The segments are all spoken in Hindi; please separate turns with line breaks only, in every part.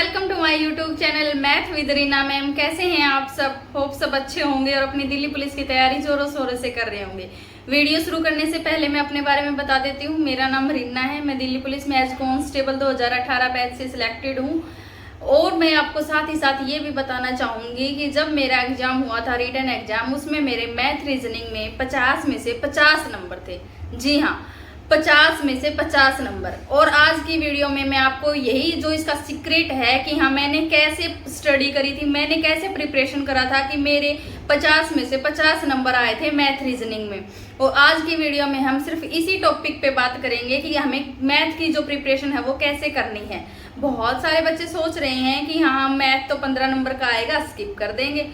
Welcome to my YouTube channel math with Reena ma'am. कैसे हैं आप सब? होप सब अच्छे होंगे और अपनी दिल्ली पुलिस की तैयारी जोरों शोरों से कर रहे होंगे। वीडियो शुरू करने से पहले मैं अपने बारे में बता देती हूँ। मेरा नाम रीना है। मैं दिल्ली पुलिस में एज कांस्टेबल 2018 बैच से सिलेक्टेड हूँ। और मैं आपको साथ ही साथ ये भी बताना चाहूँगी कि जब मेरा एग्जाम हुआ था, रिटन एग्जाम, उसमें मेरे मैथ रीजनिंग में 50 में से 50 नंबर थे। जी हाँ, 50 में से 50 नंबर। और आज की वीडियो में मैं आपको यही जो इसका सीक्रेट है कि हाँ मैंने कैसे स्टडी करी थी, मैंने कैसे प्रिपरेशन करा था कि मेरे 50 में से 50 नंबर आए थे मैथ रीजनिंग में। और आज की वीडियो में हम सिर्फ इसी टॉपिक पे बात करेंगे कि हमें मैथ की जो प्रिपरेशन है वो कैसे करनी है। बहुत सारे बच्चे सोच रहे हैं कि हाँ मैथ तो 15 नंबर का आएगा, स्किप कर देंगे।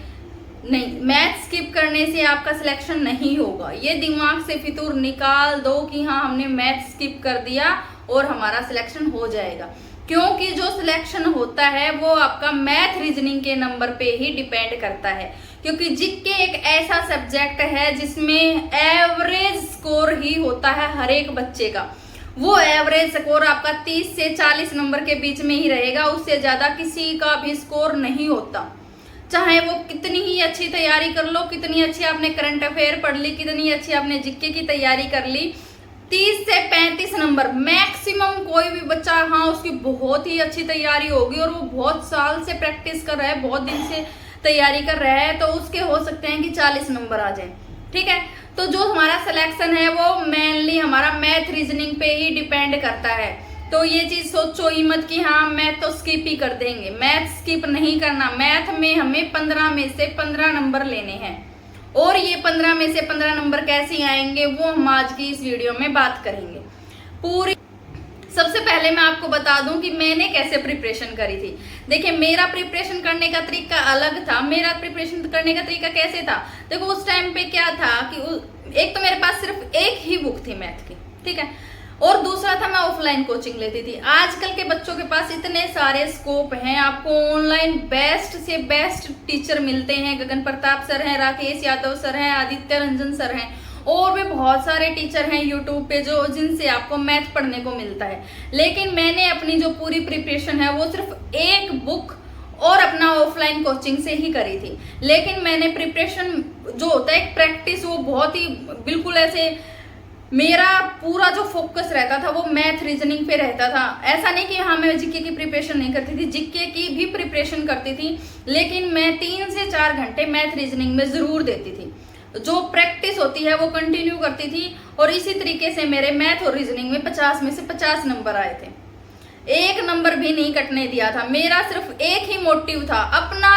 नहीं, मैथ स्किप करने से आपका सिलेक्शन नहीं होगा। ये दिमाग से फितूर निकाल दो कि हाँ हमने मैथ स्किप कर दिया और हमारा सिलेक्शन हो जाएगा, क्योंकि जो सिलेक्शन होता है वो आपका मैथ रीजनिंग के नंबर पे ही डिपेंड करता है। क्योंकि जीके एक ऐसा सब्जेक्ट है जिसमें एवरेज स्कोर ही होता है हर एक बच्चे का। वो एवरेज स्कोर आपका 30 से 40 नंबर के बीच में ही रहेगा, उससे ज्यादा किसी का भी स्कोर नहीं होता। चाहे वो कितनी ही अच्छी तैयारी कर लो, कितनी अच्छी आपने करंट अफेयर पढ़ ली, कितनी अच्छी आपने जीके की तैयारी कर ली, 30 से 35 नंबर मैक्सिमम। कोई भी बच्चा हाँ उसकी बहुत ही अच्छी तैयारी होगी और वो बहुत साल से प्रैक्टिस कर रहा है, बहुत दिन से तैयारी कर रहा है, तो उसके हो सकते हैं कि 40 नंबर आ जाए। ठीक है, तो जो हमारा सिलेक्शन है वो मेनली हमारा मैथ रीजनिंग पे ही डिपेंड करता है। तो ये चीज सोचो ही मत कि हाँ मैथ तो स्किप ही कर देंगे। मैथ स्किप नहीं करना। मैथ में हमें 15 में से 15 नंबर लेने हैं। और ये 15 में से 15 नंबर कैसे आएंगे वो हम आज की इस वीडियो में बात करेंगे पूरी। सबसे पहले मैं आपको बता दूं कि मैंने कैसे प्रिपरेशन करी थी। देखिए, मेरा प्रिपरेशन करने का तरीका अलग था। मेरा प्रिपरेशन करने का तरीका कैसे था? देखो, उस टाइम पे क्या था कि एक तो मेरे पास सिर्फ एक ही बुक थी मैथ की, ठीक है, और दूसरा था मैं ऑफलाइन कोचिंग लेती थी। आजकल के बच्चों के पास इतने सारे स्कोप हैं, आपको ऑनलाइन बेस्ट से बेस्ट टीचर मिलते हैं। गगन प्रताप सर हैं, राकेश यादव सर हैं, आदित्य रंजन सर हैं, और भी बहुत सारे टीचर हैं यूट्यूब पे जो जिनसे आपको मैथ पढ़ने को मिलता है। लेकिन मैंने अपनी जो पूरी प्रिपरेशन है वो सिर्फ एक बुक और अपना ऑफलाइन कोचिंग से ही करी थी। लेकिन मैंने प्रिपरेशन जो होता है एक प्रैक्टिस, वो बहुत ही बिल्कुल ऐसे मेरा पूरा जो फोकस रहता था वो मैथ रीजनिंग पे रहता था। ऐसा नहीं कि हाँ मैं जीके की प्रिपरेशन नहीं करती थी, जीके की भी प्रिपरेशन करती थी, लेकिन मैं 3 से 4 घंटे मैथ रीजनिंग में जरूर देती थी। जो प्रैक्टिस होती है वो कंटिन्यू करती थी, और इसी तरीके से मेरे मैथ और रीजनिंग में 50 में से 50 नंबर आए थे। एक नंबर भी नहीं कटने दिया था। मेरा सिर्फ एक ही मोटिव था अपना।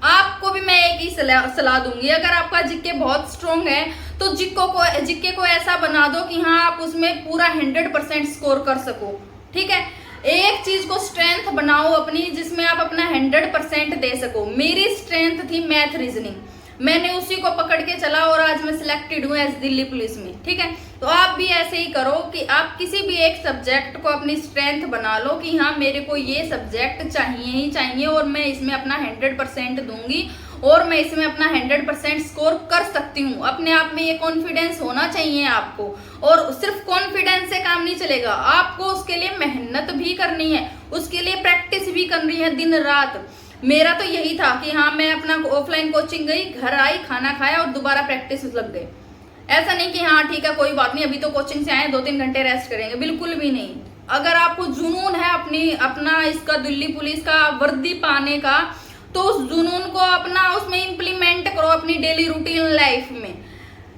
आपको भी मैं एक ही सलाह दूंगी, अगर आपका जीके बहुत स्ट्रॉन्ग है तो जीके को ऐसा बना दो कि हाँ आप उसमें पूरा 100% स्कोर कर सको। ठीक है, एक चीज को स्ट्रेंथ बनाओ अपनी जिसमें आप अपना 100% दे सको। मेरी स्ट्रेंथ थी मैथ रीजनिंग, मैंने उसी को पकड़ के चला और आज मैं सिलेक्टेड हूँ एज दिल्ली पुलिस में। ठीक है, तो आप भी ऐसे ही करो कि आप किसी भी एक सब्जेक्ट को अपनी स्ट्रेंथ बना लो कि हाँ मेरे को ये सब्जेक्ट चाहिए ही चाहिए और मैं इसमें अपना 100% दूंगी और मैं इसमें अपना 100% स्कोर कर सकती हूँ। अपने आप में ये कॉन्फिडेंस होना चाहिए आपको। और सिर्फ कॉन्फिडेंस से काम नहीं चलेगा, आपको उसके लिए मेहनत भी करनी है, उसके लिए प्रैक्टिस भी करनी है दिन रात। मेरा तो यही था कि हाँ मैं अपना ऑफलाइन कोचिंग गई, घर आई, खाना खाया और दोबारा प्रैक्टिस लग गई। ऐसा नहीं कि हाँ ठीक है कोई बात नहीं अभी तो कोचिंग से आए 2-3 घंटे रेस्ट करेंगे, बिल्कुल भी नहीं। अगर आपको जुनून है अपना इसका दिल्ली पुलिस का वर्दी पाने का, तो उस जुनून को अपना उसमें इम्प्लीमेंट करो अपनी डेली रूटीन लाइफ में।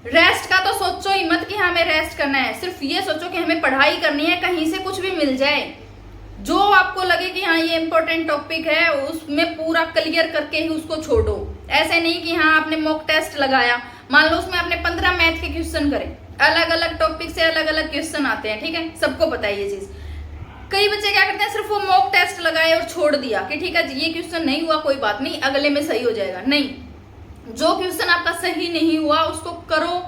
रेस्ट का तो सोचो ही मत कि हमें रेस्ट करना है, सिर्फ ये सोचो कि हमें पढ़ाई करनी है, कहीं से कुछ भी मिल जाए जो आपको लगे कि हाँ ये इंपॉर्टेंट टॉपिक है उसमें पूरा क्लियर करके ही उसको छोड़ो। ऐसे नहीं कि हाँ आपने मॉक टेस्ट लगाया, मान लो उसमें आपने 15 मैथ के क्वेश्चन करे, अलग अलग टॉपिक से अलग अलग क्वेश्चन आते हैं। ठीक है, सबको पता है ये चीज। कई बच्चे क्या करते हैं, सिर्फ वो मॉक टेस्ट लगाए और छोड़ दिया कि ठीक है ये क्वेश्चन नहीं हुआ कोई बात नहीं, अगले में सही हो जाएगा। नहीं, जो क्वेश्चन आपका सही नहीं हुआ उसको करो,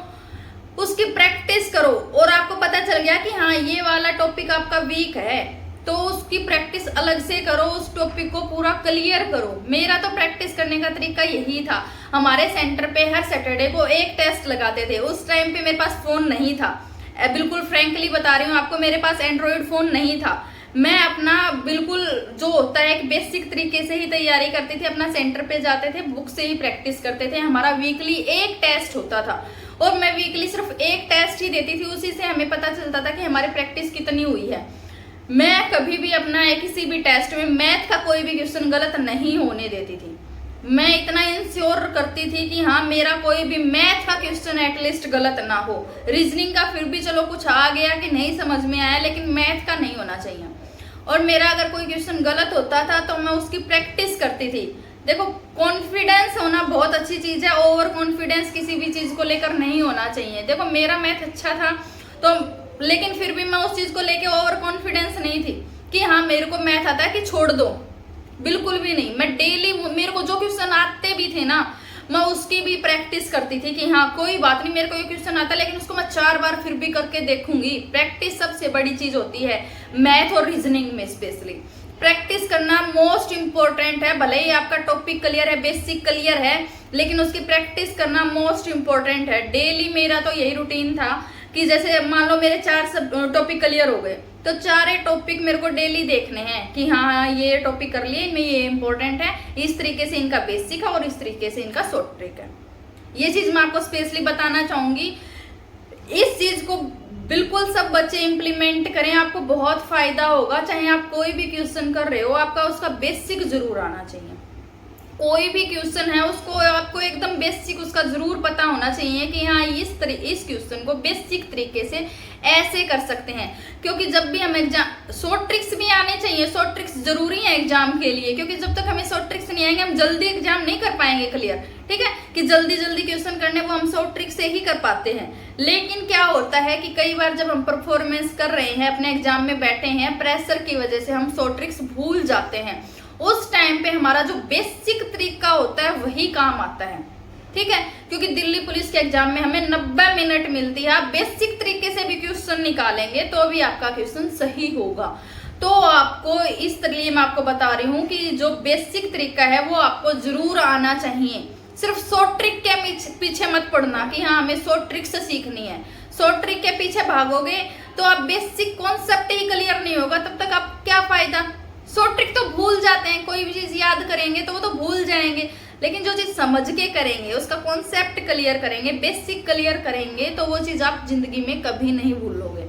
उसकी प्रैक्टिस करो, और आपको पता चल गया कि हाँ ये वाला टॉपिक आपका वीक है तो उसकी प्रैक्टिस अलग से करो, उस टॉपिक को पूरा क्लियर करो। मेरा तो प्रैक्टिस करने का तरीका यही था। हमारे सेंटर पे हर सैटरडे को एक टेस्ट लगाते थे। उस टाइम पे मेरे पास फोन नहीं था, बिल्कुल फ्रैंकली बता रही हूँ आपको, मेरे पास एंड्रॉइड फोन नहीं था। मैं अपना बिल्कुल जो होता है एक बेसिक तरीके से ही तैयारी करती थी। अपना सेंटर पे जाते थे, बुक से ही प्रैक्टिस करते थे। हमारा वीकली एक टेस्ट होता था और मैं वीकली सिर्फ एक टेस्ट ही देती थी, उसी से हमें पता चलता था कि हमारी प्रैक्टिस कितनी हुई है। मैं कभी भी अपना किसी भी टेस्ट में मैथ का कोई भी क्वेश्चन गलत नहीं होने देती थी। मैं इतना इंश्योर करती थी कि हाँ मेरा कोई भी मैथ का क्वेश्चन एटलीस्ट गलत ना हो। रीजनिंग का फिर भी चलो कुछ आ गया कि नहीं समझ में आया, लेकिन मैथ का नहीं होना चाहिए। और मेरा अगर कोई क्वेश्चन गलत होता था तो मैं उसकी प्रैक्टिस करती थी। देखो, कॉन्फिडेंस होना बहुत अच्छी चीज है, ओवर कॉन्फिडेंस किसी भी चीज को लेकर नहीं होना चाहिए। देखो, मेरा मैथ अच्छा था तो, लेकिन फिर भी मैं उस चीज को लेकर ओवर कॉन्फिडेंस नहीं थी कि हाँ मेरे को मैथ आता है कि छोड़ दो, बिल्कुल भी नहीं। मैं डेली, मेरे को जो क्वेश्चन आते भी थे ना, मैं उसकी भी प्रैक्टिस करती थी कि हाँ कोई बात नहीं, मेरे को ये क्वेश्चन आता है लेकिन उसको मैं 4 बार फिर भी करके देखूंगी। प्रैक्टिस सबसे बड़ी चीज होती है मैथ और रीजनिंग में। स्पेशली प्रैक्टिस करना मोस्ट इंपॉर्टेंट है। भले ही आपका टॉपिक क्लियर है, बेसिक क्लियर है, लेकिन उसकी प्रैक्टिस करना मोस्ट इंपॉर्टेंट है। डेली मेरा तो यही रूटीन था कि जैसे मान लो मेरे 4 टॉपिक क्लियर हो गए तो 4 टॉपिक मेरे को डेली देखने हैं कि हाँ ये टॉपिक कर लिए, इनमें ये इंपॉर्टेंट है, इस तरीके से इनका बेसिक है और इस तरीके से इनका शॉर्ट ट्रिक है। ये चीज मैं आपको स्पेशली बताना चाहूंगी। इस चीज को बिल्कुल सब बच्चे इंप्लीमेंट करें, आपको बहुत फायदा होगा। चाहे आप कोई भी क्वेश्चन कर रहे हो, आपका उसका बेसिक जरूर आना चाहिए। कोई भी क्वेश्चन है उसको आपको एकदम बेसिक उसका जरूर पता होना चाहिए कि हाँ इस क्वेश्चन को बेसिक तरीके से ऐसे कर सकते हैं। क्योंकि जब भी हम एग्जाम, शॉर्ट ट्रिक्स भी आने चाहिए। शॉर्ट ट्रिक्स जरूरी है एग्जाम के लिए, क्योंकि जब तक हमें शॉर्ट ट्रिक्स नहीं आएंगे हम जल्दी एग्जाम नहीं कर पाएंगे क्लियर। ठीक है कि जल्दी जल्दी क्वेश्चन करने वो हम शॉर्ट ट्रिक से ही कर पाते हैं। लेकिन क्या होता है कि कई बार जब हम परफॉर्मेंस कर रहे हैं, अपने एग्जाम में बैठे हैं, प्रेशर की वजह से हम शॉर्ट ट्रिक्स भूल जाते हैं। उस टाइम पे हमारा जो बेसिक तरीका होता है वही काम आता है। ठीक है, क्योंकि दिल्ली पुलिस के एग्जाम में हमें 90 मिनट मिलती है। आप बेसिक तरीके से भी क्वेश्चन निकालेंगे तो भी आपका क्वेश्चन सही होगा। तो आपको इस तरीके मैं आपको बता रही हूँ कि जो बेसिक तरीका है वो आपको जरूर आना चाहिए। सिर्फ शॉर्ट ट्रिक के पीछे मत पड़ना कि हाँ हमें शॉर्ट ट्रिक से सीखनी है। शॉर्ट ट्रिक के पीछे भागोगे तो आप बेसिक कॉन्सेप्ट ही क्लियर नहीं होगा, तब तक आप क्या फायदा। शॉर्ट ट्रिक तो भूल जाते हैं, कोई भी चीज याद करेंगे तो वो तो भूल जाएंगे, लेकिन जो चीज समझ के करेंगे, उसका कॉन्सेप्ट क्लियर करेंगे, बेसिक क्लियर करेंगे, तो वो चीज आप जिंदगी में कभी नहीं भूलोगे।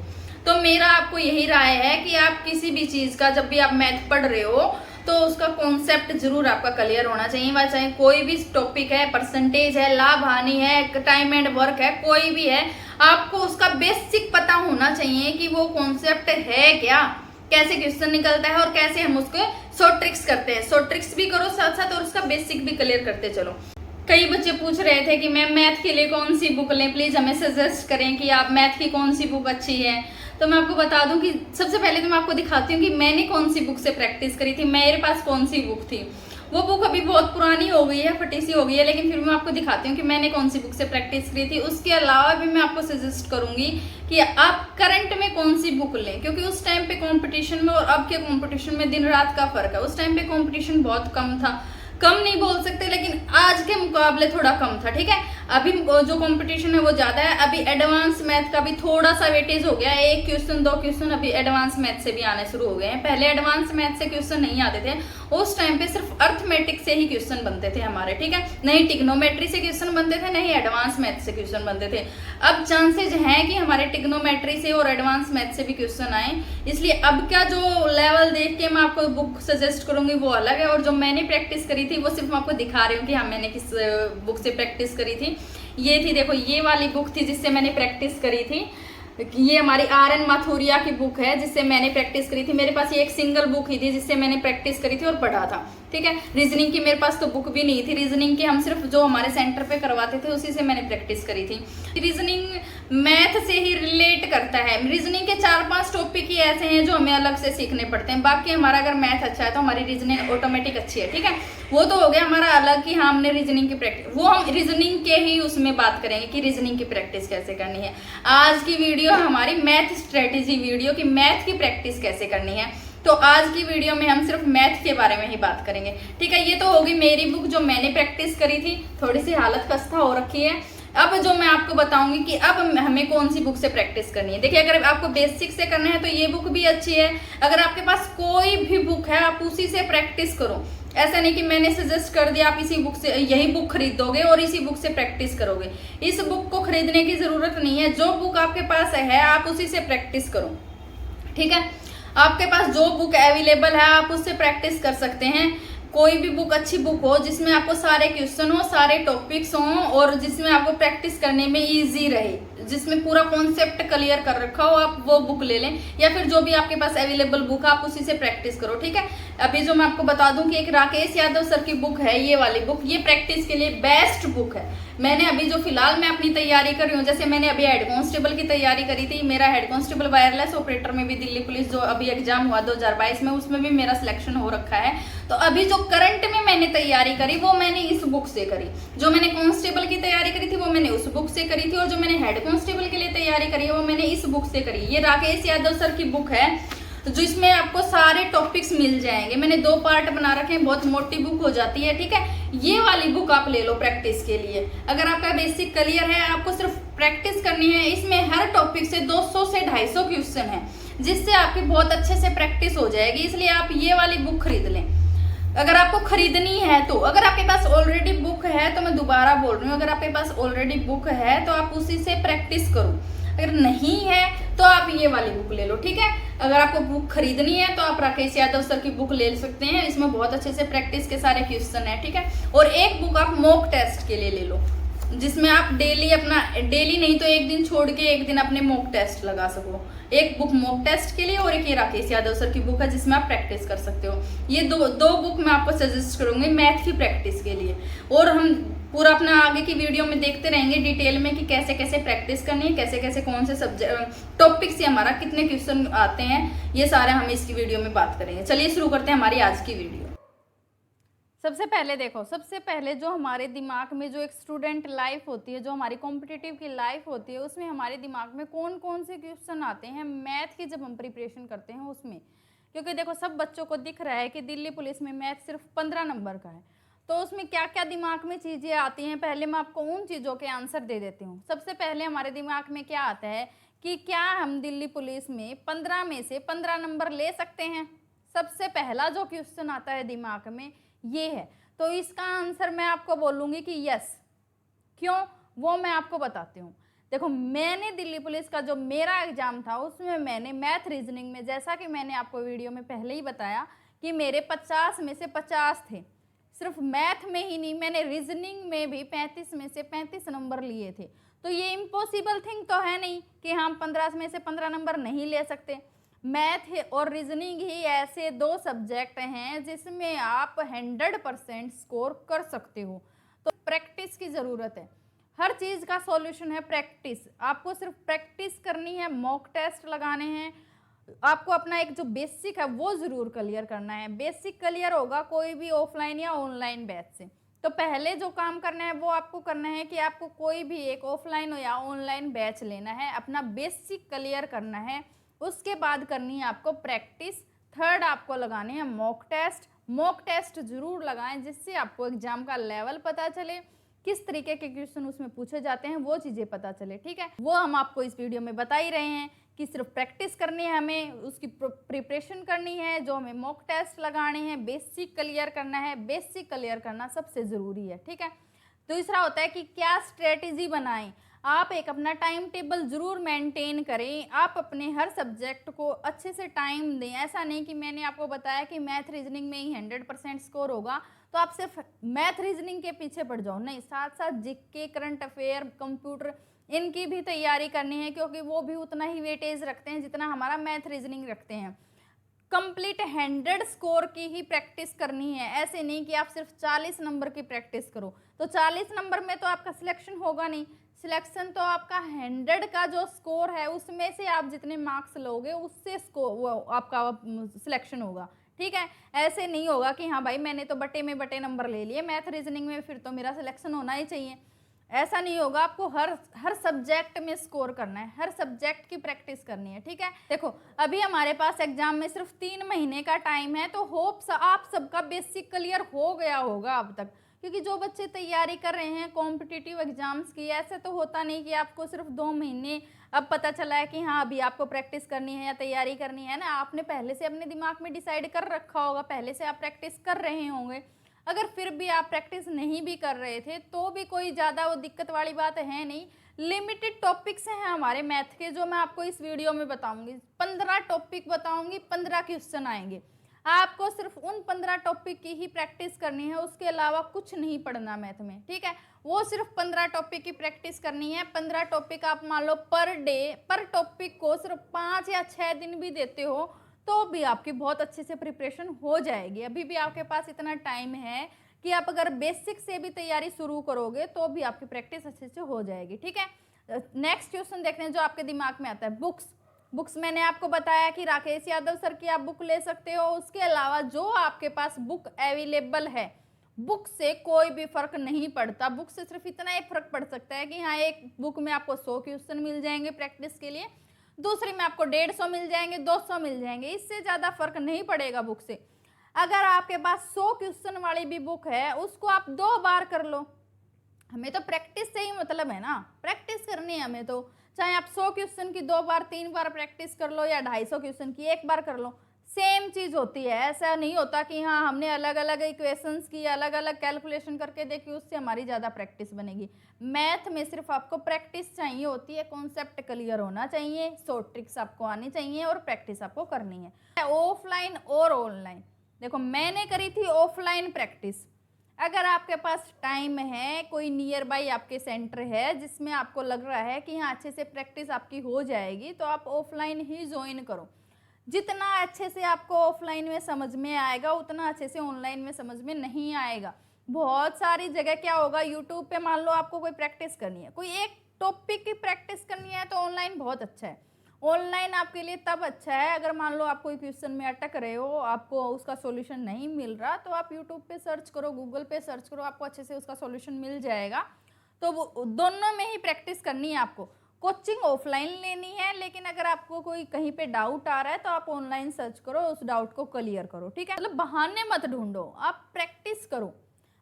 तो मेरा आपको यही राय है कि आप किसी भी चीज का, जब भी आप मैथ पढ़ रहे हो तो उसका कॉन्सेप्ट जरूर आपका क्लियर होना चाहिए। वह चाहे कोई भी टॉपिक है, परसेंटेज है, लाभ हानि है, टाइम एंड वर्क है, कोई भी है, आपको उसका बेसिक पता होना चाहिए कि वो कॉन्सेप्ट है क्या, कैसे क्वेश्चन निकलता है और कैसे हम उसको शॉर्ट ट्रिक्स करते हैं। शॉर्ट ट्रिक्स भी करो साथ साथ और उसका बेसिक भी क्लियर करते चलो। कई बच्चे पूछ रहे थे कि मैम मैथ के लिए कौन सी बुक लें, प्लीज हमें सजेस्ट करें कि आप मैथ की कौन सी बुक अच्छी है। तो मैं आपको बता दूं कि सबसे पहले तो मैं आपको दिखाती हूँ कि मैंने कौन सी बुक से प्रैक्टिस करी थी, मेरे पास कौन सी बुक थी। वो बुक अभी बहुत पुरानी हो गई है, फटी सी हो गई है, लेकिन फिर मैं आपको दिखाती हूँ कि मैंने कौन सी बुक से प्रैक्टिस करी थी। उसके अलावा भी मैं आपको सजेस्ट करूंगी कि आप करंट में कौन सी बुक लें, क्योंकि उस टाइम पे कंपटीशन में और अब के कंपटीशन में दिन रात का फर्क है। उस टाइम पे कंपटीशन बहुत कम था, कम नहीं बोल सकते लेकिन आज के मुकाबले थोड़ा कम था। ठीक है, अभी जो कंपटीशन है वो ज्यादा है। अभी एडवांस मैथ का भी थोड़ा सा वेटेज हो गया, 1 क्वेश्चन 2 क्वेश्चन अभी एडवांस मैथ से भी आने शुरू हो गए हैं। पहले एडवांस मैथ से क्वेश्चन नहीं आते थे, उस टाइम पे सिर्फ अर्थमेटिक से ही क्वेश्चन बनते थे हमारे। ठीक है, नहीं टिग्नोमेट्री से क्वेश्चन बनते थे, नहीं एडवांस मैथ से क्वेश्चन बनते थे। अब चांसेज हैं कि हमारे टिग्नोमेट्री से और एडवांस मैथ से भी क्वेश्चन आए, इसलिए अब का जो लेवल देख के मैं आपको बुक सजेस्ट करूंगी वो अलग है। और जो मैंने प्रैक्टिस करी थी वो सिर्फ मैं आपको दिखा रही हूँ कि हाँ मैंने किस बुक से प्रैक्टिस करी थी। ये थी, देखो ये वाली बुक थी जिससे मैंने प्रैक्टिस करी थी। ये हमारी RN माथुरिया की बुक है जिससे मैंने प्रैक्टिस करी थी। मेरे पास ये एक सिंगल बुक ही थी जिससे मैंने प्रैक्टिस करी थी और पढ़ा था। ठीक है, रीजनिंग की मेरे पास तो बुक भी नहीं थी। रीजनिंग की हम सिर्फ जो हमारे सेंटर पे करवाते थे उसी से मैंने प्रैक्टिस करी थी। रीजनिंग मैथ से ही रिलेट करता है। रीजनिंग के 4-5 टॉपिक ही ऐसे हैं जो हमें अलग से सीखने पड़ते हैं। बाकी हमारा अगर मैथ अच्छा है तो हमारी रीजनिंग ऑटोमेटिक अच्छी है। ठीक है, वो तो हो गया हमारा अलग कि हाँ हमने रीजनिंग की प्रैक्टिस, वो हम रीजनिंग के ही उसमें बात करेंगे कि रीजनिंग की प्रैक्टिस कैसे करनी है। आज की वीडियो हमारी मैथ स्ट्रेटेजी वीडियो की मैथ की प्रैक्टिस कैसे करनी है। तो आज की वीडियो में हम सिर्फ मैथ के बारे में ही बात करेंगे। ठीक है, ये तो होगी मेरी बुक जो मैंने प्रैक्टिस करी थी। थोड़ी सी हालत खस्ता हो रखी है अब जो मैं आपको बताऊंगी कि अब हमें कौन सी बुक से प्रैक्टिस करनी है। देखिए, अगर आपको बेसिक से करना है तो ये बुक भी अच्छी है। अगर आपके पास कोई भी बुक है आप उसी से प्रैक्टिस करो। ऐसा नहीं कि मैंने सजेस्ट कर दिया आप इसी बुक से यही बुक खरीदोगे और इसी बुक से प्रैक्टिस करोगे। इस बुक को खरीदने की जरूरत नहीं है। जो बुक आपके पास है आप उसी से प्रैक्टिस करो, ठीक है। आपके पास जो बुक अवेलेबल है आप उससे प्रैक्टिस कर सकते हैं। कोई भी बुक अच्छी बुक हो जिसमें आपको सारे क्वेश्चन हो, सारे टॉपिक्स हों और जिसमें आपको प्रैक्टिस करने में इजी रहे, जिसमें पूरा कॉन्सेप्ट क्लियर कर रखा हो, आप वो बुक ले लें। या फिर जो भी आपके पास अवेलेबल बुक है आप उसी से प्रैक्टिस करो, ठीक है। अभी जो मैं आपको बता दूं कि एक राकेश यादव सर की बुक है, ये वाली बुक, ये प्रैक्टिस के लिए बेस्ट बुक है। मैंने अभी जो फिलहाल मैं अपनी तैयारी कर रही हूँ, जैसे मैंने अभी हेड कांस्टेबल की तैयारी करी थी, मेरा हेड कांस्टेबल वायरलेस ऑपरेटर में भी दिल्ली पुलिस जो अभी एग्जाम हुआ 2022 में, उसमें भी मेरा सिलेक्शन हो रखा है। तो अभी जो करंट में मैंने तैयारी करी वो मैंने इस बुक से करी। जो मैंने कांस्टेबल की तैयारी करी थी वो मैंने उस बुक से करी थी, और जो मैंने हेड कांस्टेबल के लिए तैयारी करी है वो मैंने इस बुक से करी। ये राकेश यादव सर की बुक है जो इसमें आपको सारे टॉपिक्स मिल जाएंगे। मैंने 2 पार्ट बना रखे हैं, बहुत मोटी बुक हो जाती है, ठीक है। ये वाली बुक आप ले लो प्रैक्टिस के लिए। अगर आपका बेसिक क्लियर है, आपको सिर्फ प्रैक्टिस करनी है। इसमें हर टॉपिक से 200 से 250 क्वेश्चन है, जिससे आपकी बहुत अच्छे से प्रैक्टिस हो जाएगी। इसलिए आप ये वाली बुक खरीद लें अगर आपको खरीदनी है तो। अगर आपके पास ऑलरेडी बुक है तो मैं दोबारा बोल रही हूँ, अगर आपके पास ऑलरेडी बुक है तो आप उसी से प्रैक्टिस करो। अगर नहीं है तो आप ये वाली बुक ले लो, ठीक है। अगर आपको बुक खरीदनी है तो आप राकेश यादव सर की बुक ले सकते हैं। इसमें बहुत अच्छे से प्रैक्टिस के सारे क्वेश्चन है, ठीक है। और एक बुक आप मॉक टेस्ट के लिए ले लो, जिसमें आप डेली नहीं तो एक दिन छोड़ के एक दिन अपने मॉक टेस्ट लगा सको। एक बुक मॉक टेस्ट के लिए और एक ये राकेश यादव सर की बुक है जिसमें आप प्रैक्टिस कर सकते हो। ये दो बुक मैं आपको सजेस्ट करूंगी मैथ की प्रैक्टिस के लिए। और हम पूरा अपना आगे की वीडियो में देखते रहेंगे डिटेल में कि कैसे कैसे प्रैक्टिस करनी है, कैसे कैसे कौन से सब्जेक्ट टॉपिक से हमारा कितने क्वेश्चन आते हैं, ये सारे हम इसकी वीडियो में बात करेंगे। चलिए शुरू करते हैं हमारी आज की वीडियो। सबसे पहले देखो, सबसे पहले जो हमारे दिमाग में जो एक स्टूडेंट लाइफ होती है, जो हमारी कॉम्पिटिटिव की लाइफ होती है, उसमें हमारे दिमाग में कौन कौन से क्वेश्चन आते हैं मैथ की जब हम प्रिपरेशन करते हैं उसमें। क्योंकि देखो सब बच्चों को दिख रहा है कि दिल्ली पुलिस में मैथ सिर्फ 15 नंबर का है, तो उसमें क्या क्या दिमाग में चीज़ें आती हैं। पहले मैं आपको उन चीज़ों के आंसर दे देती हूँ। सबसे पहले हमारे दिमाग में क्या आता है कि क्या हम दिल्ली पुलिस में 15 में से 15 नंबर ले सकते हैं। सबसे पहला जो क्वेश्चन आता है दिमाग में ये है। तो इसका आंसर मैं आपको बोलूँगी कि यस। क्यों, वो मैं आपको बताती हूँ। देखो, मैंने दिल्ली पुलिस का जो मेरा एग्जाम था उसमें मैंने मैथ रीजनिंग में, जैसा कि मैंने आपको वीडियो में पहले ही बताया कि मेरे 50 में से 50 थे। सिर्फ मैथ में ही नहीं, मैंने रीजनिंग में भी 35 में से 35 नंबर लिए थे। तो ये इम्पॉसिबल थिंग तो है नहीं कि हम 15 में से 15 नंबर नहीं ले सकते। मैथ और रीजनिंग ही ऐसे 2 सब्जेक्ट हैं जिसमें आप 100% स्कोर कर सकते हो। तो प्रैक्टिस की ज़रूरत है। हर चीज़ का सॉल्यूशन है प्रैक्टिस। आपको सिर्फ प्रैक्टिस करनी है, मॉक टेस्ट लगाने हैं। आपको अपना एक जो बेसिक है वो ज़रूर क्लियर करना है। बेसिक क्लियर होगा कोई भी ऑफलाइन या ऑनलाइन बैच से। तो पहले जो काम करना है वो आपको करना है कि आपको कोई भी एक ऑफलाइन या ऑनलाइन बैच लेना है, अपना बेसिक क्लियर करना है। उसके बाद करनी है आपको प्रैक्टिस। थर्ड आपको लगाने हैं मॉक टेस्ट। मॉक टेस्ट जरूर लगाएं जिससे आपको एग्जाम का लेवल पता चले, किस तरीके के क्वेश्चन उसमें पूछे जाते हैं वो चीज़ें पता चले, ठीक है। वो हम आपको इस वीडियो में बता ही रहे हैं कि सिर्फ प्रैक्टिस करनी है, हमें उसकी प्रिपरेशन करनी है, जो हमें मॉक टेस्ट लगाने हैं, बेसिक क्लियर करना है। बेसिक क्लियर करना सबसे ज़रूरी है, ठीक है। दूसरा होता है कि क्या स्ट्रेटेजी बनाएं। आप एक अपना टाइम टेबल ज़रूर मेंटेन करें। आप अपने हर सब्जेक्ट को अच्छे से टाइम दें। ऐसा नहीं कि मैंने आपको बताया कि मैथ रीजनिंग में ही 100% स्कोर होगा तो आप सिर्फ मैथ रीजनिंग के पीछे पड़ जाओ। नहीं, साथ साथ जीके, करंट अफेयर, कंप्यूटर, इनकी भी तैयारी करनी है, क्योंकि वो भी उतना ही वेटेज रखते हैं जितना हमारा मैथ रीजनिंग रखते हैं। कंप्लीट 100 स्कोर की ही प्रैक्टिस करनी है। ऐसे नहीं कि आप सिर्फ 40 नंबर की प्रैक्टिस करो, तो 40 नंबर में तो आपका सिलेक्शन होगा नहीं। सिलेक्शन तो आपका 100 का जो स्कोर है उसमें से आप जितने मार्क्स लोगे उससे स्कोर वो आपका सिलेक्शन होगा, ठीक है। ऐसे नहीं होगा कि हाँ भाई मैंने तो बटे में बटे नंबर ले लिए मैथ रीजनिंग में, फिर तो मेरा सिलेक्शन होना ही चाहिए। ऐसा नहीं होगा। आपको हर सब्जेक्ट में स्कोर करना है, हर सब्जेक्ट की प्रैक्टिस करनी है, ठीक है। देखो, अभी हमारे पास एग्जाम में सिर्फ 3 महीने का टाइम है, तो होप्स आप सबका बेसिक क्लियर हो गया होगा अब तक, क्योंकि जो बच्चे तैयारी कर रहे हैं कॉम्पिटिटिव एग्जाम्स की, ऐसे तो होता नहीं कि आपको सिर्फ 2 महीने अब पता चला है कि हाँ अभी आपको प्रैक्टिस करनी है या तैयारी करनी है ना, आपने पहले से अपने दिमाग में डिसाइड कर रखा होगा, पहले से आप प्रैक्टिस कर रहे होंगे। अगर फिर भी आप प्रैक्टिस नहीं भी कर रहे थे तो भी कोई ज़्यादा वो दिक्कत वाली बात है नहीं। लिमिटेड टॉपिक्स हैं हमारे मैथ के जो मैं आपको इस वीडियो में बताऊंगी। 15 टॉपिक बताऊंगी, 15 क्वेश्चन आएंगे। आपको सिर्फ उन 15 टॉपिक की ही प्रैक्टिस करनी है, उसके अलावा कुछ नहीं पढ़ना मैथ में, ठीक है। वो सिर्फ 15 टॉपिक की प्रैक्टिस करनी है। 15 टॉपिक आप मान लो पर डे, पर टॉपिक को सिर्फ 5 या 6 दिन भी देते हो तो भी आपकी बहुत अच्छे से प्रिपरेशन हो जाएगी। अभी भी आपके पास इतना टाइम है कि आप अगर बेसिक से भी तैयारी शुरू करोगे तो भी आपकी प्रैक्टिस अच्छे से हो जाएगी, ठीक है। नेक्स्ट क्वेश्चन देखने जो आपके दिमाग में आता है, बुक्स मैंने आपको बताया कि राकेश यादव सर की आप बुक ले सकते हो। उसके अलावा जो आपके पास बुक अवेलेबल है, बुक से कोई भी फर्क नहीं पड़ता। बुक से सिर्फ इतना ही फर्क पड़ सकता है कि हाँ एक बुक में आपको 100 क्वेश्चन मिल जाएंगे प्रैक्टिस के लिए, दूसरी में आपको 150 मिल जाएंगे, 200 मिल जाएंगे, इससे ज़्यादा फर्क नहीं पड़ेगा बुक से। अगर आपके पास 100 क्वेश्चन वाली भी बुक है उसको आप 2 बार कर लो। हमें तो प्रैक्टिस से ही मतलब है ना, प्रैक्टिस करनी है हमें तो, चाहे आप 100 क्वेश्चन की 2 बार 3 बार प्रैक्टिस कर लो या 250 क्वेश्चन की 1 बार कर लो, सेम चीज होती है। ऐसा नहीं होता कि हाँ हमने अलग अलग इक्वेशंस की अलग अलग कैलकुलेशन करके देखी उससे हमारी ज़्यादा प्रैक्टिस बनेगी। मैथ में सिर्फ आपको प्रैक्टिस चाहिए होती है, कॉन्सेप्ट क्लियर होना चाहिए, शॉर्ट ट्रिक्स आपको आनी चाहिए और प्रैक्टिस आपको करनी है। ऑफलाइन और ऑनलाइन, देखो मैंने करी थी ऑफलाइन प्रैक्टिस। अगर आपके पास टाइम है, कोई नियर बाई आपके सेंटर है जिसमें आपको लग रहा है कि हाँ अच्छे से प्रैक्टिस आपकी हो जाएगी तो आप ऑफलाइन ही ज्वाइन करो। जितना अच्छे से आपको ऑफलाइन में समझ में आएगा उतना अच्छे से ऑनलाइन में समझ में नहीं आएगा। बहुत सारी जगह क्या होगा, यूट्यूब पे मान लो आपको कोई प्रैक्टिस करनी है, कोई एक टॉपिक की प्रैक्टिस करनी है तो ऑनलाइन बहुत अच्छा है। ऑनलाइन आपके लिए तब अच्छा है अगर मान लो आप कोई क्वेश्चन में अटक रहे हो, आपको उसका सॉल्यूशन नहीं मिल रहा, तो आप यूट्यूब पे सर्च करो, गूगल पे सर्च करो, आपको अच्छे से उसका सॉल्यूशन मिल जाएगा। तो वो दोनों में ही प्रैक्टिस करनी है आपको। कोचिंग ऑफलाइन लेनी है, लेकिन अगर आपको कोई कहीं पे डाउट आ रहा है तो आप ऑनलाइन सर्च करो, उस डाउट को क्लियर करो, ठीक है। मतलब बहाने मत ढूंढो, आप प्रैक्टिस करो।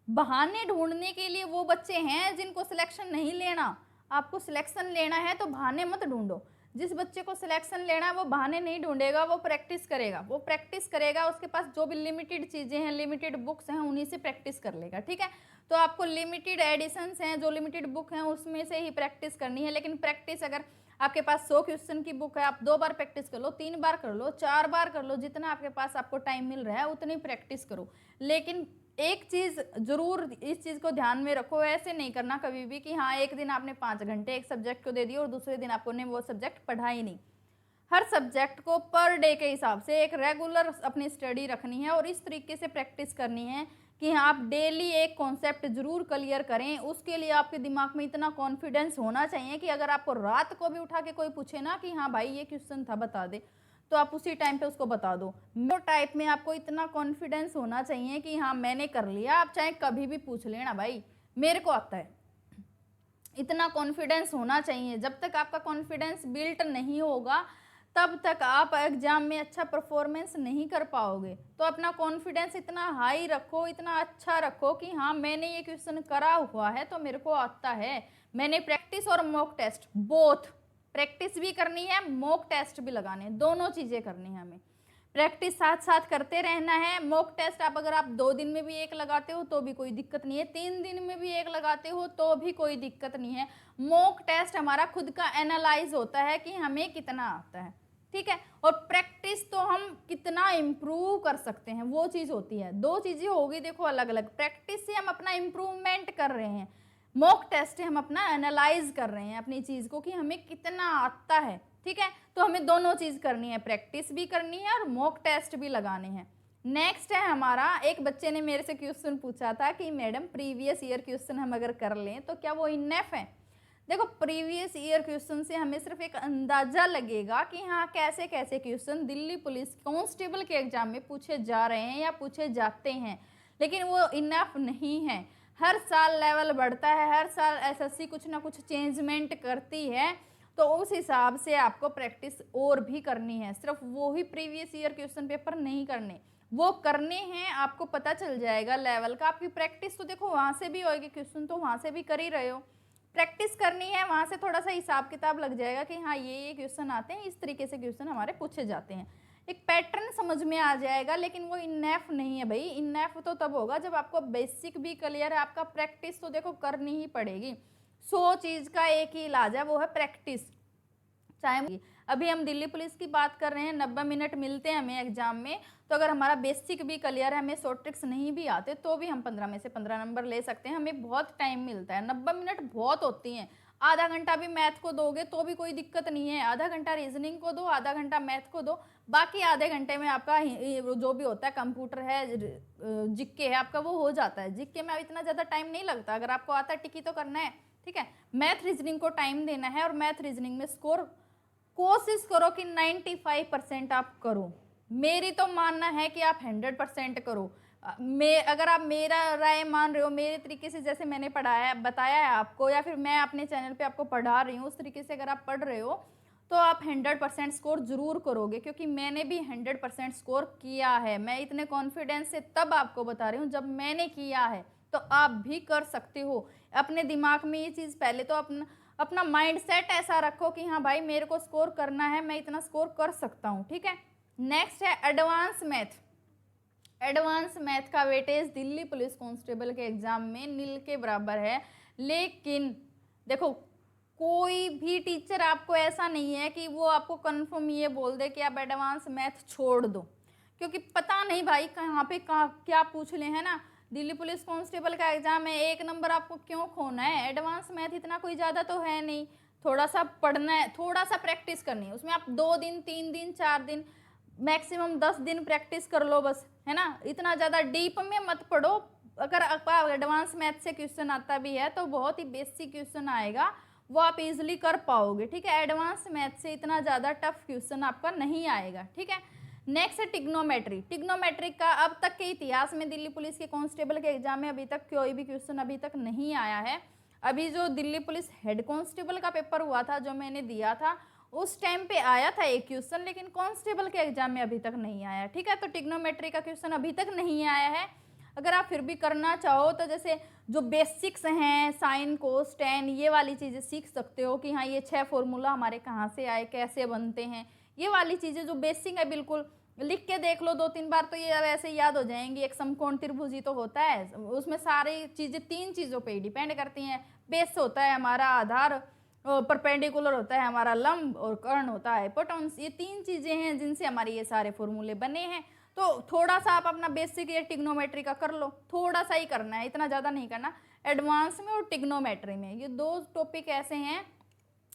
बहाने ढूंढने के लिए वो बच्चे हैं जिनको सिलेक्शन नहीं लेना। आपको सिलेक्शन लेना है तो बहाने मत ढूंढो। जिस बच्चे को सिलेक्शन लेना है वो बहाने नहीं ढूंढेगा, वो प्रैक्टिस करेगा, वो प्रैक्टिस करेगा। उसके पास जो भी लिमिटेड चीज़ें हैं, लिमिटेड बुक्स हैं, उन्हीं से प्रैक्टिस कर लेगा, ठीक है। तो आपको लिमिटेड एडिशंस हैं, जो लिमिटेड बुक हैं उसमें से ही प्रैक्टिस करनी है। लेकिन प्रैक्टिस अगर आपके पास 100 क्वेश्चन की बुक है, आप 2 बार प्रैक्टिस कर लो, 3 बार कर लो, 4 बार कर लो, जितना आपके पास आपको टाइम मिल रहा है उतनी प्रैक्टिस करो। लेकिन एक चीज़ जरूर इस चीज़ को ध्यान में रखो, ऐसे नहीं करना कभी भी कि हाँ एक दिन आपने 5 घंटे एक सब्जेक्ट को दे दिए और दूसरे दिन आपको ने वो सब्जेक्ट पढ़ा ही नहीं। हर सब्जेक्ट को पर डे के हिसाब से एक रेगुलर अपनी स्टडी रखनी है और इस तरीके से प्रैक्टिस करनी है कि हाँ आप डेली एक कॉन्सेप्ट जरूर क्लियर करें। उसके लिए आपके दिमाग में इतना कॉन्फिडेंस होना चाहिए कि अगर आपको रात को भी उठा के कोई पूछे ना कि हाँ भाई ये क्वेश्चन था बता दे, तो आप उसी टाइम पे उसको बता दो। मेरे टाइप में आपको इतना कॉन्फिडेंस होना चाहिए कि हाँ मैंने कर लिया, आप चाहे कभी भी पूछ लेना भाई मेरे को आता है, इतना कॉन्फिडेंस होना चाहिए। जब तक आपका कॉन्फिडेंस बिल्ट नहीं होगा तब तक आप एग्जाम में अच्छा परफॉर्मेंस नहीं कर पाओगे। तो अपना कॉन्फिडेंस इतना हाई रखो, इतना अच्छा रखो कि हाँ मैंने ये क्वेश्चन करा हुआ है तो मेरे को आता है। मैंने प्रैक्टिस और मॉक टेस्ट बोथ, प्रैक्टिस भी करनी है, मॉक टेस्ट भी लगाने हैं, दोनों चीज़ें करनी है हमें। प्रैक्टिस साथ साथ करते रहना है। मॉक टेस्ट आप अगर आप 2 दिन में भी एक लगाते हो तो भी कोई दिक्कत नहीं है, 3 दिन में भी एक लगाते हो तो भी कोई दिक्कत नहीं है। मॉक टेस्ट हमारा खुद का एनालाइज होता है कि हमें कितना आता है, ठीक है। और प्रैक्टिस तो हम कितना इम्प्रूव कर सकते हैं वो चीज़ होती है। 2 चीज़ें होगी देखो अलग अलग। प्रैक्टिस से हम अपना इम्प्रूवमेंट कर रहे हैं, मॉक टेस्ट से हम अपना एनालाइज कर रहे हैं अपनी चीज़ को कि हमें कितना आता है, ठीक है। तो हमें दोनों चीज़ करनी है, प्रैक्टिस भी करनी है और मॉक टेस्ट भी लगाने हैं। नेक्स्ट है हमारा, एक बच्चे ने मेरे से क्वेश्चन पूछा था कि मैडम प्रीवियस ईयर क्वेश्चन हम अगर कर लें तो क्या वो इनफ है। देखो प्रीवियस ईयर क्वेश्चन से हमें सिर्फ एक अंदाजा लगेगा कि हाँ कैसे कैसे क्वेश्चन दिल्ली पुलिस कांस्टेबल के एग्जाम में पूछे जा रहे हैं या पूछे जाते हैं, लेकिन वो इनफ नहीं है। हर साल लेवल बढ़ता है, हर साल एसएससी कुछ ना कुछ चेंजमेंट करती है, तो उस हिसाब से आपको प्रैक्टिस और भी करनी है। सिर्फ वो ही प्रीवियस ईयर क्वेश्चन पेपर नहीं करने, वो करने हैं, आपको पता चल जाएगा लेवल का। आपकी प्रैक्टिस तो देखो वहाँ से भी होगी, क्वेश्चन तो वहाँ से भी कर ही रहे हो, प्रैक्टिस करनी है, वहाँ से थोड़ा सा हिसाब किताब लग जाएगा कि हाँ ये क्वेश्चन आते हैं, इस तरीके से क्वेश्चन हमारे पूछे जाते हैं, एक पैटर्न समझ में आ जाएगा। लेकिन वो इनएफ नहीं है भाई, इनएफ तो तब होगा जब आपको बेसिक भी क्लियर है, आपका प्रैक्टिस तो देखो करनी ही पड़ेगी। 100 चीज़ का एक ही इलाज है, वो है प्रैक्टिस। चाहे अभी हम दिल्ली पुलिस की बात कर रहे हैं, 90 मिनट मिलते हैं हमें एग्जाम में, तो अगर हमारा बेसिक भी क्लियर है, हमें शॉर्ट ट्रिक्स नहीं भी आते, तो भी हम 15 में से 15 नंबर ले सकते हैं। हमें बहुत टाइम मिलता है, 90 मिनट बहुत होती हैं। आधा घंटा भी मैथ को दोगे तो भी कोई दिक्कत नहीं है, आधा घंटा रीजनिंग को दो, आधा घंटा मैथ को दो, बाकी आधे घंटे में आपका जो भी होता है, कंप्यूटर है, जिक्के है आपका, वो हो जाता है। जिक्के में इतना ज़्यादा टाइम नहीं लगता, अगर आपको आता है टिकी तो करना है, ठीक है। मैथ रीजनिंग को टाइम देना है, और मैथ रीजनिंग में स्कोर कोशिश करो कि 95% आप करो। मेरी तो मानना है कि आप 100% करो। अगर आप मेरा राय मान रहे हो, मेरे तरीके से जैसे मैंने पढ़ाया बताया है आपको, या फिर मैं अपने चैनल पे आपको पढ़ा रही हूँ, उस तरीके से अगर आप पढ़ रहे हो तो आप 100% स्कोर जरूर करोगे, क्योंकि मैंने भी 100% स्कोर किया है। मैं इतने कॉन्फिडेंस से तब आपको बता रही हूँ जब मैंने किया है, तो आप भी कर सकते हो। अपने दिमाग में ये चीज़ पहले तो अपना माइंड सेट ऐसा रखो कि हाँ भाई मेरे को स्कोर करना है, मैं इतना स्कोर कर सकता हूँ, ठीक है। नेक्स्ट है एडवांस मैथ। एडवांस मैथ का वेटेज दिल्ली पुलिस कांस्टेबल के एग्जाम में नील के बराबर है। लेकिन देखो, कोई भी टीचर आपको ऐसा नहीं है कि वो आपको कंफर्म ये बोल दे कि आप एडवांस मैथ छोड़ दो, क्योंकि पता नहीं भाई कहाँ पे क्या पूछ ले, है ना। दिल्ली पुलिस कांस्टेबल का एग्जाम है, 1 नंबर आपको क्यों खोना है। एडवांस मैथ इतना कोई ज़्यादा तो है नहीं, थोड़ा सा पढ़ना है, थोड़ा सा प्रैक्टिस करनी है, उसमें आप 2 दिन 3 दिन 4 दिन मैक्सिमम 10 दिन प्रैक्टिस कर लो बस, है ना। इतना ज़्यादा डीप में मत पढ़ो। अगर आपका एडवांस मैथ से क्वेश्चन आता भी है तो बहुत ही बेसिक क्वेश्चन आएगा, वो आप इजीली कर पाओगे, ठीक है। एडवांस मैथ से इतना ज़्यादा टफ क्वेश्चन आपका नहीं आएगा, ठीक है। नेक्स्ट है टिग्नोमेट्री। टिग्नोमेट्री का अब तक के इतिहास में दिल्ली पुलिस के कांस्टेबल के एग्जाम में अभी तक कोई भी क्वेश्चन अभी तक नहीं आया है। अभी जो दिल्ली पुलिस हेड कांस्टेबल का पेपर हुआ था, जो मैंने दिया था, उस टाइम पे आया था एक क्वेश्चन, लेकिन कांस्टेबल के एग्जाम में अभी तक नहीं आया, ठीक है। तो टिग्नोमेट्री का क्वेश्चन अभी तक नहीं आया है। अगर आप फिर भी करना चाहो तो जैसे जो बेसिक्स हैं, साइन कोस टेन, ये वाली चीज़ें सीख सकते हो कि हाँ ये 6 फॉर्मूला हमारे कहाँ से आए, कैसे बनते हैं, ये वाली चीज़ें जो बेसिक है, बिल्कुल लिख के देख लो 2-3 बार तो ये वैसे याद हो जाएंगी। एक समकोण त्रिभुजी तो होता है, उसमें सारी चीज़ें 3 चीज़ों पे ही डिपेंड करती हैं। बेस होता है हमारा आधार, परपेंडिकुलर होता है हमारा लंब, और कर्ण होता है हाइपोटेन्यूस। ये 3 चीज़ें हैं जिनसे हमारे ये सारे फॉर्मूले बने हैं। तो थोड़ा सा आप अपना बेसिक ये टिग्नोमेट्री का कर लो, थोड़ा सा ही करना है, इतना ज़्यादा नहीं करना। एडवांस में और टिग्नोमेट्री में ये 2 टॉपिक ऐसे हैं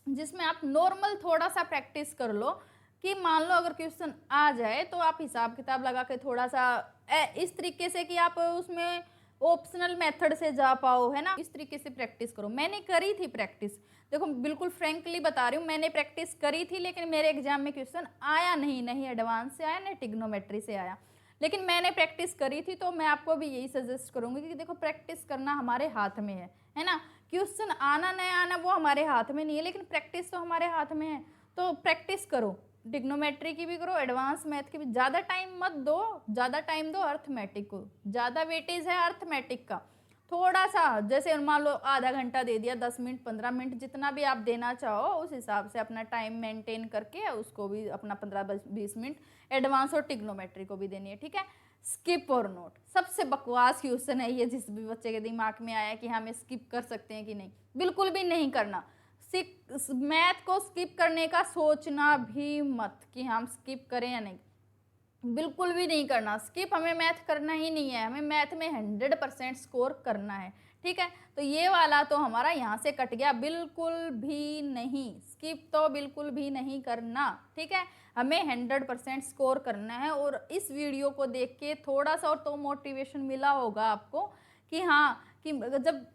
जिसमें आप नॉर्मल थोड़ा सा प्रैक्टिस कर लो, कि मान लो अगर क्वेश्चन आ जाए तो आप हिसाब किताब लगा के थोड़ा सा इस तरीके से कि आप उसमें ऑप्शनल मेथड से जा पाओ, है ना। इस तरीके से प्रैक्टिस करो। मैंने करी थी प्रैक्टिस, देखो बिल्कुल फ्रेंकली बता रही हूँ, मैंने प्रैक्टिस करी थी, लेकिन मेरे एग्जाम में क्वेश्चन आया नहीं एडवांस से आया, नहीं टिग्नोमेट्री से आया, लेकिन मैंने प्रैक्टिस करी थी। तो मैं आपको भी यही सजेस्ट करूँगी कि देखो प्रैक्टिस करना हमारे हाथ में है ना। क्वेश्चन आना नहीं आना वो हमारे हाथ में नहीं है, लेकिन प्रैक्टिस तो हमारे हाथ में है। तो प्रैक्टिस करो, टिग्नोमेट्री की भी करो, एडवांस मैथ की भी। ज़्यादा टाइम मत दो, ज़्यादा टाइम दो अर्थमेटिक को, ज़्यादा वेटेज है अर्थमेटिक का। थोड़ा सा जैसे मान लो आधा घंटा दे दिया, 10 मिनट 15 मिनट जितना भी आप देना चाहो उस हिसाब से अपना टाइम मेंटेन करके उसको भी अपना 15-20 मिनट एडवांस और टिग्नोमेट्री को भी देनी है, ठीक है। स्किप और नोट सबसे बकवास क्वेश्चन है ये, जिस भी बच्चे के दिमाग में आया कि हमें स्किप कर सकते हैं कि नहीं, बिल्कुल भी नहीं करना। मैथ को स्किप करने का सोचना भी मत कि हम स्किप करें या नहीं, बिल्कुल भी नहीं करना स्किप। हमें मैथ करना ही नहीं है, हमें मैथ में 100% स्कोर करना है, ठीक है। तो ये वाला तो हमारा यहाँ से कट गया, बिल्कुल भी नहीं स्किप, तो बिल्कुल भी नहीं करना, ठीक है। हमें 100% स्कोर करना है। और इस वीडियो को देख के थोड़ा सा और तो मोटिवेशन मिला होगा आपको कि हाँ, कि जब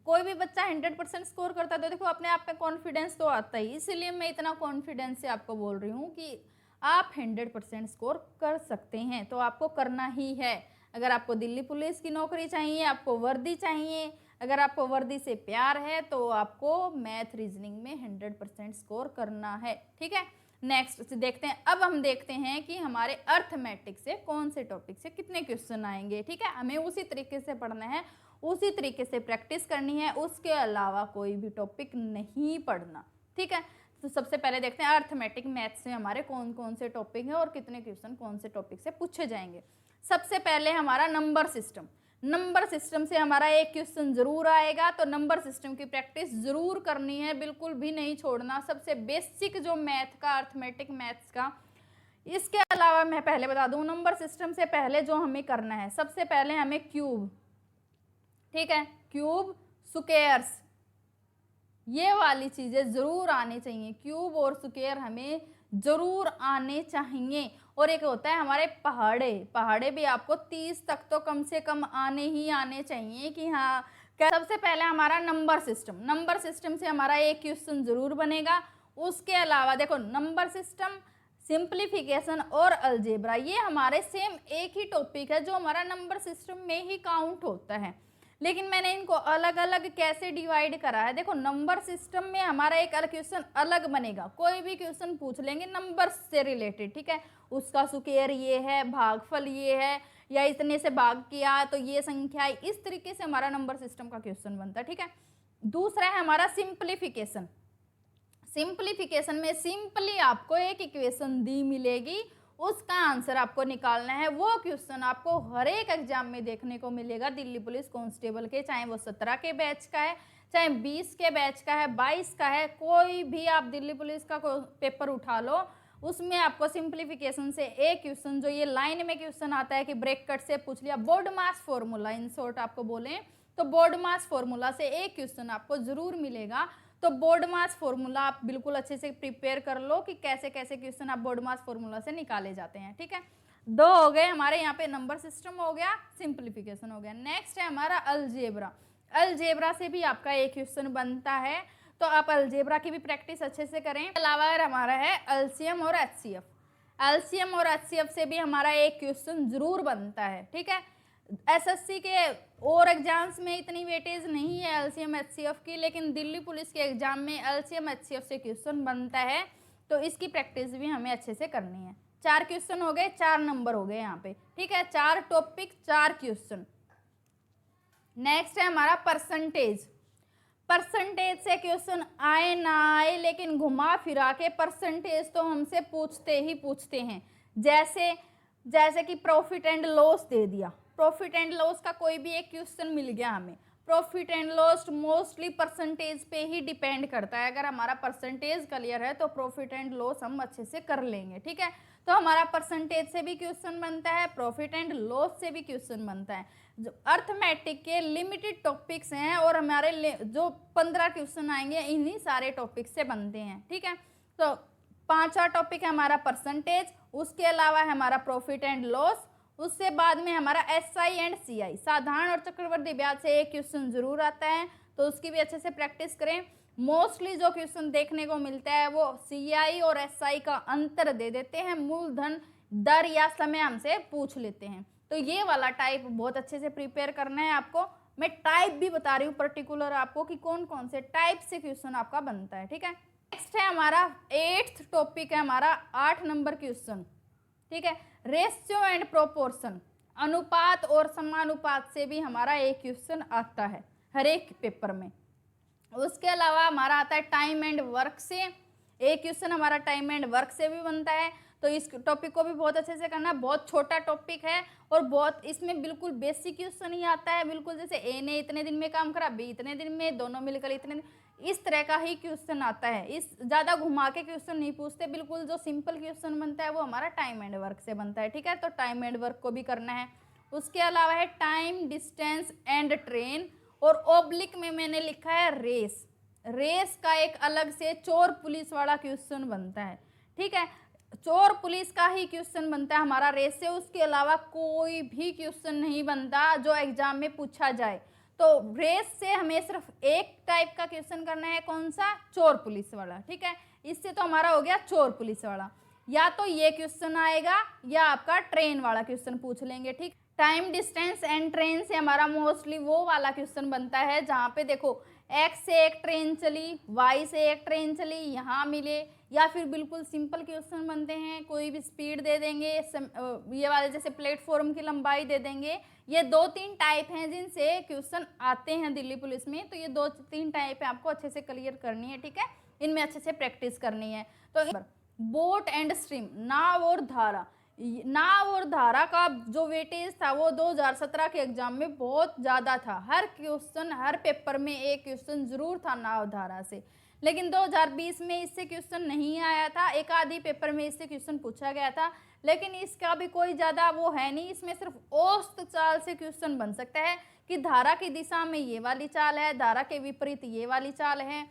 कोई भी बच्चा 100% स्कोर करता है तो देखो अपने आप में कॉन्फिडेंस तो आता ही। इसीलिए मैं इतना कॉन्फिडेंस से आपको बोल रही हूँ कि आप 100% स्कोर कर सकते हैं, तो आपको करना ही है। अगर आपको दिल्ली पुलिस की नौकरी चाहिए, आपको वर्दी चाहिए, अगर आपको वर्दी से प्यार है, तो आपको मैथ रीजनिंग में 100% स्कोर करना है, ठीक है। नेक्स्ट देखते हैं, अब हम देखते हैं कि हमारे अर्थमेटिक से कौन से टॉपिक से कितने क्वेश्चन आएंगे। ठीक है, हमें उसी तरीके से पढ़ना है, उसी तरीके से प्रैक्टिस करनी है, उसके अलावा कोई भी टॉपिक नहीं पढ़ना। ठीक है, तो सबसे पहले देखते हैं अर्थमेटिक मैथ से हमारे कौन कौन से टॉपिक हैं और कितने क्वेश्चन कौन से टॉपिक से पूछे जाएंगे। सबसे पहले हमारा नंबर सिस्टम। नंबर सिस्टम से हमारा एक क्वेश्चन जरूर आएगा, तो नंबर सिस्टम की प्रैक्टिस जरूर करनी है, बिल्कुल भी नहीं छोड़ना। सबसे बेसिक जो मैथ का, अर्थमेटिक मैथ्स का। इसके अलावा मैं पहले बता दूं, नंबर सिस्टम से पहले जो हमें करना है, सबसे पहले हमें क्यूब, ठीक है, क्यूब, स्क्वायर्स, ये वाली चीजें जरूर आनी चाहिए। क्यूब और स्क्वायर हमें जरूर आने चाहिए। और एक होता है हमारे पहाड़े, पहाड़े भी आपको 30 तक तो कम से कम आने ही आने चाहिए कि हाँ। सबसे पहले हमारा नंबर सिस्टम, नंबर सिस्टम से हमारा एक क्वेश्चन जरूर बनेगा। उसके अलावा देखो नंबर सिस्टम, सिंप्लीफिकेशन और अलजेब्रा, ये हमारे सेम एक ही टॉपिक है जो हमारा नंबर सिस्टम में ही काउंट होता है, लेकिन मैंने इनको अलग अलग कैसे डिवाइड करा है। देखो नंबर सिस्टम में हमारा एक क्वेश्चन अलग बनेगा, कोई भी क्वेश्चन पूछ लेंगे नंबर से रिलेटेड, ठीक है, उसका स्क्वायर ये है, भागफल ये है, या इतने से भाग किया तो ये संख्या है, इस तरीके से हमारा नंबर सिस्टम का क्वेश्चन बनता है। ठीक है, दूसरा है हमारा सिंप्लीफिकेशन। सिंप्लीफिकेशन में सिंपली आपको एक इक्वेशन दी मिलेगी, उसका आंसर आपको निकालना है। वो क्वेश्चन आपको हर एक एग्जाम में देखने को मिलेगा दिल्ली पुलिस कांस्टेबल के, चाहे वो 17 के बैच का है, चाहे 20 के बैच का है, 22 का है, कोई भी आप दिल्ली पुलिस का पेपर उठा लो, उसमें आपको सिंप्लीफिकेशन से एक क्वेश्चन, जो ये लाइन में क्वेश्चन आता है कि ब्रेक कट से पूछ लिया, board mass formula, in short आपको बोले तो बोर्ड मास फॉर्मूला से एक क्वेश्चन आपको जरूर मिलेगा। तो बोर्ड मास फॉर्मूला आप बिल्कुल अच्छे से प्रिपेयर कर लो कि कैसे कैसे क्वेश्चन आप बोर्ड मास फॉर्मूला से निकाले जाते हैं। ठीक है, दो हो गए हमारे यहाँ पे, नंबर सिस्टम हो गया, सिंप्लीफिकेशन हो गया। नेक्स्ट है हमारा अलजेब्रा। अलजेब्रा से भी आपका एक क्वेश्चन बनता है, तो आप अलजेब्रा की भी प्रैक्टिस अच्छे से करें। अलावा हमारा है एलसीएम और एचसीएफ। एलसीएम और एचसीएफ से भी हमारा एक क्वेश्चन जरूर बनता है। ठीक है, एसएससी के और एग्जाम्स में इतनी वेटेज नहीं है एलसीएम एचसीएफ की, लेकिन दिल्ली पुलिस के एग्जाम में एलसीएम एचसीएफ से क्वेश्चन बनता है, तो इसकी प्रैक्टिस भी हमें अच्छे से करनी है। 4 क्वेश्चन हो गए, 4 नंबर हो गए यहाँ पे। ठीक है, 4 टॉपिक, 4 क्वेश्चन। नेक्स्ट है हमारा परसेंटेज। परसेंटेज से क्वेश्चन आए ना आए, लेकिन घुमा फिरा के परसेंटेज तो हमसे पूछते ही पूछते हैं। जैसे कि प्रॉफिट एंड लॉस दे दिया, प्रॉफिट एंड लॉस का कोई भी एक क्वेश्चन मिल गया हमें। Profit and loss mostly percentage पे ही डिपेंड करता है, अगर हमारा परसेंटेज क्लियर है तो प्रॉफिट एंड लॉस हम अच्छे से कर लेंगे। ठीक है, तो हमारा परसेंटेज से भी क्वेश्चन बनता है, प्रॉफिट एंड लॉस से भी क्वेश्चन बनता है। जो अर्थमेटिक के लिमिटेड टॉपिक्स हैं और हमारे जो 15 क्वेश्चन आएंगे इन्हीं सारे टॉपिक से बनते हैं। ठीक है, तो 5वां टॉपिक है हमारा परसेंटेज, उसके अलावा है हमारा प्रॉफिट एंड लॉस, उससे बाद में हमारा एसआई एंड सीआई, साधारण और चक्रवर्ती ब्याज से एक क्वेश्चन जरूर आता है, तो उसकी भी अच्छे से प्रैक्टिस करें। मोस्टली जो क्वेश्चन देखने को मिलता है वो सीआई और एसआई का अंतर दे देते हैं, मूलधन, दर या समय हमसे पूछ लेते हैं, तो ये वाला टाइप बहुत अच्छे से प्रिपेयर करना है आपको। मैं टाइप भी बता रही हूँ पर्टिकुलर आपको कि कौन कौन से टाइप से क्वेश्चन आपका बनता है। ठीक है, नेक्स्ट है हमारा 8th टॉपिक है हमारा 8 नंबर क्वेश्चन। ठीक है, रेशियो एंड प्रोपोर्शन, अनुपात और समानुपात से भी हमारा एक क्वेश्चन आता है हर एक पेपर में। उसके अलावा हमारा आता है टाइम एंड वर्क से, एक क्वेश्चन हमारा टाइम एंड वर्क से भी बनता है, तो इस टॉपिक को भी बहुत अच्छे से करना। बहुत छोटा टॉपिक है और बहुत इसमें बिल्कुल बेसिक क्वेश्चन ही आता है, बिल्कुल जैसे ए ने इतने दिन में काम करा, बी इतने दिन में, दोनों मिलकर इतने दिन, इस तरह का ही क्वेश्चन आता है। इस ज़्यादा घुमा के क्वेश्चन नहीं पूछते, बिल्कुल जो सिंपल क्वेश्चन बनता है वो हमारा टाइम एंड वर्क से बनता है। ठीक है, तो टाइम एंड वर्क को भी करना है। उसके अलावा है टाइम, डिस्टेंस एंड ट्रेन, और ओब्लिक में मैंने लिखा है रेस। रेस का एक अलग से चोर पुलिस वाला क्वेश्चन बनता है। ठीक है, चोर पुलिस का ही क्वेश्चन बनता है हमारा रेस से, उसके अलावा कोई भी क्वेश्चन नहीं बनता जो एग्जाम में पूछा जाए। तो रेस से हमें सिर्फ एक टाइप का क्वेश्चन करना है, कौन सा, चोर पुलिस वाला। ठीक है, इससे तो हमारा हो गया चोर पुलिस वाला, या तो ये क्वेश्चन आएगा या आपका ट्रेन वाला क्वेश्चन पूछ लेंगे। ठीक, टाइम, डिस्टेंस एंड ट्रेन से हमारा मोस्टली वो वाला क्वेश्चन बनता है जहाँ पे देखो x से एक ट्रेन चली, y से एक ट्रेन चली, यहाँ मिले, या फिर बिल्कुल सिंपल क्वेश्चन बनते हैं, कोई भी स्पीड दे देंगे, ये वाले जैसे प्लेटफॉर्म की लंबाई दे देंगे। ये 2-3 टाइप हैं जिनसे क्वेश्चन आते हैं दिल्ली पुलिस में। तो ये 2-3 टाइप है, आपको अच्छे से क्लियर करनी है, ठीक है, इनमें अच्छे से प्रैक्टिस करनी है। तो बोट एंड स्ट्रीम, नाव और धारा, नाव और धारा का जो वेटेज था वो 2017 के एग्जाम में बहुत ज़्यादा था। हर क्वेश्चन, हर पेपर में एक क्वेश्चन जरूर था नाव धारा से, लेकिन 2020 में इससे क्वेश्चन नहीं आया था। एक आधी पेपर में इससे क्वेश्चन पूछा गया था, लेकिन इसका भी कोई ज़्यादा वो है नहीं। इसमें सिर्फ औसत चाल से क्वेश्चन बन सकता है कि धारा की दिशा में ये वाली चाल है, धारा के विपरीत ये वाली चाल है,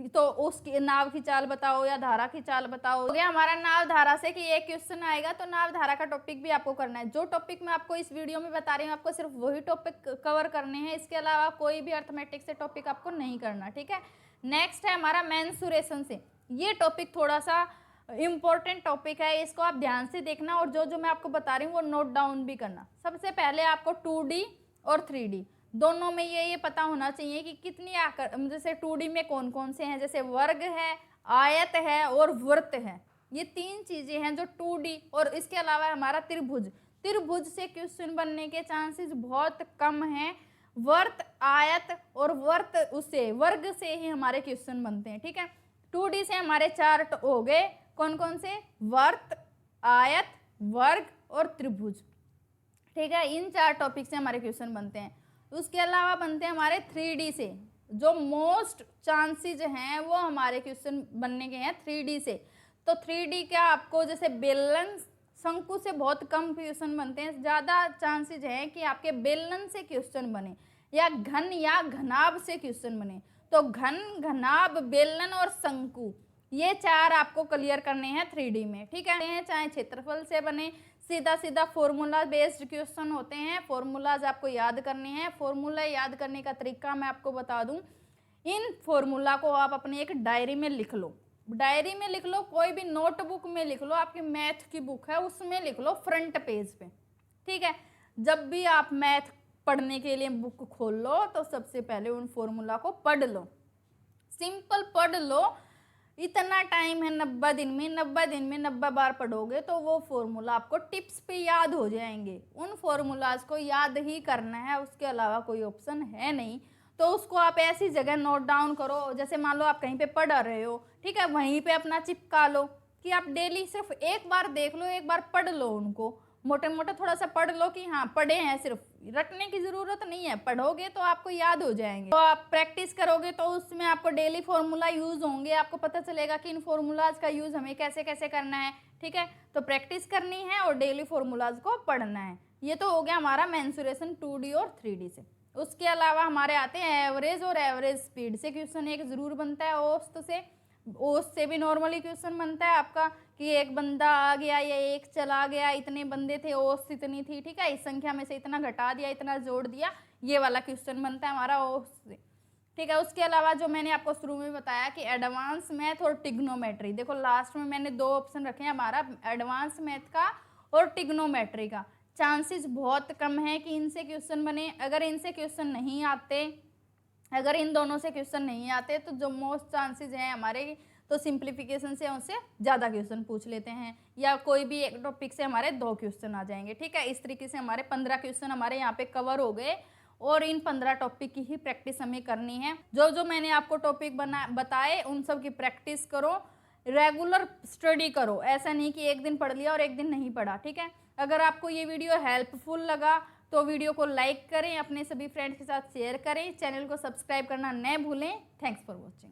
तो उसकी नाव की चाल बताओ या धारा की चाल बताओ। हो गया हमारा नाव धारा से कि एक क्वेश्चन आएगा, तो नाव धारा का टॉपिक भी आपको करना है। जो टॉपिक मैं आपको इस वीडियो में बता रही हूँ, आपको सिर्फ वही टॉपिक कवर करने हैं, इसके अलावा कोई भी अर्थमेटिक से टॉपिक आपको नहीं करना, ठीक है। नेक्स्ट है हमारा मेंसुरेशन से। ये टॉपिक थोड़ा सा इम्पोर्टेंट टॉपिक है, इसको आप ध्यान से देखना और जो जो मैं आपको बता रही हूँ वो नोट डाउन भी करना। सबसे पहले आपको 2D और 3D दोनों में ये पता होना चाहिए कि कितनी आकर, जैसे 2D में कौन कौन से हैं, जैसे वर्ग है, आयत है और वृत्त है। ये 3 चीजें हैं जो 2D, और इसके अलावा हमारा त्रिभुज। त्रिभुज से क्वेश्चन बनने के चांसेस बहुत कम हैं। वर्त, आयत और वर्त, उससे वर्ग से ही हमारे क्वेश्चन बनते हैं, ठीक है। 2D से हमारे 4 हो गए, कौन कौन से, वर्त, आयत, वर्ग और त्रिभुज, ठीक है। इन 4 टॉपिक से हमारे क्वेश्चन बनते हैं। उसके अलावा बनते हैं हमारे 3D से, जो मोस्ट चांसेस हैं वो हमारे क्वेश्चन बनने के हैं 3D से। तो 3D क्या, आपको जैसे बेलन, शंकु से बहुत कम क्वेश्चन बनते हैं, ज़्यादा चांसेस हैं कि आपके बेलन से क्वेश्चन बने या घन या घनाभ से क्वेश्चन बने। तो घन, घनाभ, बेलन और शंकु, ये 4 आपको क्लियर करने हैं 3D में, ठीक है। चाहे क्षेत्रफल से बने, सीधा सीधा फॉर्मूला बेस्ड क्वेश्चन होते हैं, फॉर्मूलाज आपको याद करने हैं। फॉर्मूला याद करने का तरीका मैं आपको बता दूं, इन फॉर्मूला को आप अपने एक डायरी में लिख लो, डायरी में लिख लो, कोई भी नोटबुक में लिख लो, आपकी मैथ की बुक है उसमें लिख लो फ्रंट पेज पे, ठीक है। जब भी आप मैथ पढ़ने के लिए बुक खोल लो तो सबसे पहले उन फॉर्मूला को पढ़ लो, सिंपल पढ़ लो। इतना टाइम है 90 दिन में, 90 दिन में 90 बार पढ़ोगे तो वो फॉर्मूला आपको टिप्स पे याद हो जाएंगे। उन फॉर्मूलाज को याद ही करना है, उसके अलावा कोई ऑप्शन है नहीं। तो उसको आप ऐसी जगह नोट डाउन करो, जैसे मान लो आप कहीं पे पढ़ रहे हो, ठीक है, वहीं पे अपना चिपका लो कि आप डेली सिर्फ एक बार देख लो, एक बार पढ़ लो उनको, मोटे मोटे थोड़ा सा पढ़ लो कि हाँ पढ़े हैं, सिर्फ रटने की जरूरत नहीं है, पढ़ोगे तो आपको याद हो जाएंगे। तो आप प्रैक्टिस करोगे तो उसमें आपको डेली फॉर्मूला यूज होंगे, आपको पता चलेगा कि इन फॉर्मूलाज का यूज हमें कैसे कैसे करना है, ठीक है। तो प्रैक्टिस करनी है और डेली फॉर्मूलाज को पढ़ना है। ये तो हो गया हमारा मेंसुरेशन 2D और 3D से। उसके अलावा हमारे आते हैं एवरेज और एवरेज स्पीड से क्वेश्चन एक जरूर बनता है। औसत से, औसत से भी नॉर्मली क्वेश्चन बनता है आपका कि एक बंदा आ गया या एक चला गया, इतने बंदे थे, औसत इतनी थी, ठीक है, इस संख्या में से इतना घटा दिया, इतना जोड़ दिया, ये वाला क्वेश्चन बनता है हमारा औसत से, ठीक है। उसके अलावा जो मैंने आपको शुरू में बताया कि एडवांस मैथ और टिग्नोमेट्री, देखो लास्ट में मैंने 2 ऑप्शन रखे हैं हमारा, एडवांस मैथ का और टिग्नोमेट्री का। चांसेस बहुत कम है कि इनसे क्वेश्चन बने। अगर इनसे क्वेश्चन नहीं आते, अगर इन दोनों से क्वेश्चन नहीं आते तो जो मोस्ट चांसेस हैं हमारे, तो सिंप्लीफिकेशन से उनसे ज़्यादा क्वेश्चन पूछ लेते हैं, या कोई भी एक टॉपिक से हमारे 2 क्वेश्चन आ जाएंगे, ठीक है। इस तरीके से हमारे 15 क्वेश्चन हमारे यहाँ पे कवर हो गए, और इन 15 टॉपिक की ही प्रैक्टिस हमें करनी है। जो जो मैंने आपको टॉपिक बताए उन सब की प्रैक्टिस करो, रेगुलर स्टडी करो, ऐसा नहीं कि एक दिन पढ़ लिया और एक दिन नहीं पढ़ा, ठीक है। अगर आपको ये वीडियो हेल्पफुल लगा तो वीडियो को लाइक करें, अपने सभी फ्रेंड्स के साथ शेयर करें, चैनल को सब्सक्राइब करना न भूलें। Thanks for watching.